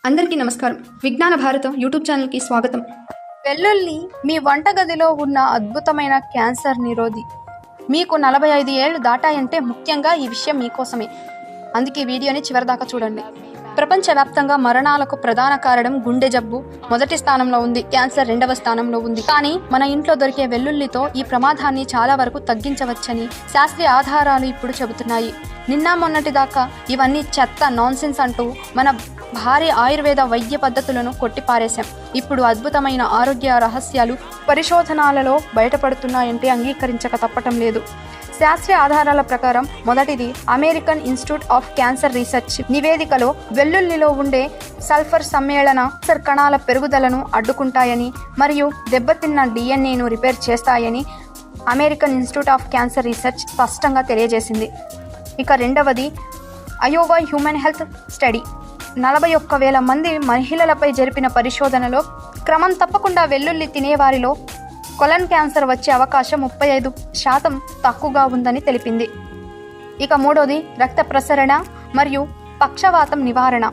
అందరికీ నమస్కారం. విజ్ఞాన భారతం యూట్యూబ్ ఛానల్కి స్వాగతం. వెల్లుల్లి మీ వంటగదిలో ఉన్న అద్భుతమైన క్యాన్సర్ నిరోధి. మీకు 45 ఏళ్ళు దాటాయంటే ముఖ్యంగా ఈ విషయం మీకోసమే. అందుకే వీడియోని చివరిదాకా చూడండి. ప్రపంచవ్యాప్తంగా మరణాలకు ప్రధాన కారణం గుండె జబ్బు మొదటి స్థానంలో ఉంది, క్యాన్సర్ 2వ స్థానంలో ఉంది. కానీ మన ఇంట్లో దొరికే వెల్లుల్లితో ఈ ప్రమాదాన్ని చాలా వరకు తగ్గించవచ్చని శాస్త్రీయ ఆధారాలు ఇప్పుడు చెబుతున్నాయి. నిన్న మొన్నటి దాకా ఇవన్నీ చెత్త నాన్సెన్స్ అంటూ మన భారీ ఆయుర్వేద వైద్య పద్ధతులను కొట్టిపారేశాం. ఇప్పుడు అద్భుతమైన ఆరోగ్య రహస్యాలు పరిశోధనలలో బయటపడుతున్నాయంటే అంగీకరించక తప్పటం లేదు. శాస్త్రీయ ఆధారాల ప్రకారం మొదటిది American institute of cancer research నివేదికలో వెల్లుల్లిలో ఉండే సల్ఫర్ సమ్మేళన క్యాన్సర్ కణాల పెరుగుదలను అడ్డుకుంటాయని మరియు దెబ్బతిన్న డిఎన్ఏను రిపేర్ చేస్తాయని American institute of cancer research స్పష్టంగా తెలియజేసింది. ఇక రెండవది అయోవా హ్యూమన్ హెల్త్ స్టడీ 41,000 మంది మహిళలపై జరిపిన పరిశోధనలో క్రమం తప్పకుండా వెల్లుల్లి తినేవారిలో కొలన్ క్యాన్సర్ వచ్చే అవకాశం 35% తక్కువగా ఉందని తెలిపింది. ఇక మూడోది రక్త ప్రసరణ మరియు పక్షవాతం నివారణ.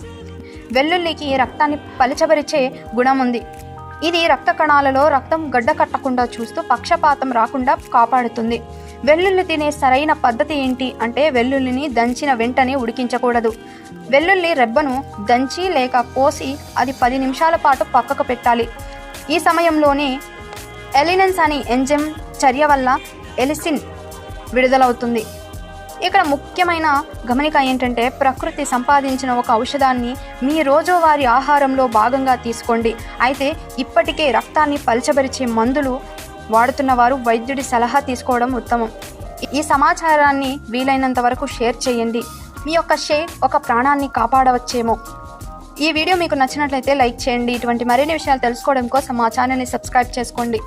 వెల్లుల్లికి రక్తాన్ని పలచబరిచే గుణం ఉంది. ఇది రక్త కణాలలో రక్తం గడ్డకట్టకుండా చూస్తూ పక్షపాతం రాకుండా కాపాడుతుంది. వెల్లుల్లి తినే సరైన పద్ధతి ఏంటి అంటే వెల్లుల్లిని దంచిన వెంటనే ఉడికించకూడదు. వెల్లుల్లి రెబ్బను దంచి లేక కోసి అది 10 నిమిషాల పాటు పక్కకు పెట్టాలి. ఈ సమయంలోనే ఎలినన్స్ అనే ఎంజైమ్ చర్య వల్ల ఎలిసిన్ విడుదలవుతుంది. ఇక్కడ ముఖ్యమైన గమనిక ఏంటంటే ప్రకృతి సంపాదించిన ఒక ఔషధాన్ని మీ రోజువారీ ఆహారంలో భాగంగా తీసుకోండి. అయితే ఇప్పటికే రక్తాన్ని పలచబరిచే మందులు వాడుతున్న వారు వైద్యుడి సలహా తీసుకోవడం ఉత్తమం. ఈ సమాచారాన్ని వీలైనంత వరకు షేర్ చేయండి. మీ యొక్క షేర్ ఒక ప్రాణాన్ని కాపాడవచ్చేమో. ఈ వీడియో మీకు నచ్చినట్లయితే లైక్ చేయండి. ఇటువంటి మరిన్ని విషయాలు తెలుసుకోవడం కోసం మా ఛానల్ని సబ్స్క్రైబ్ చేసుకోండి.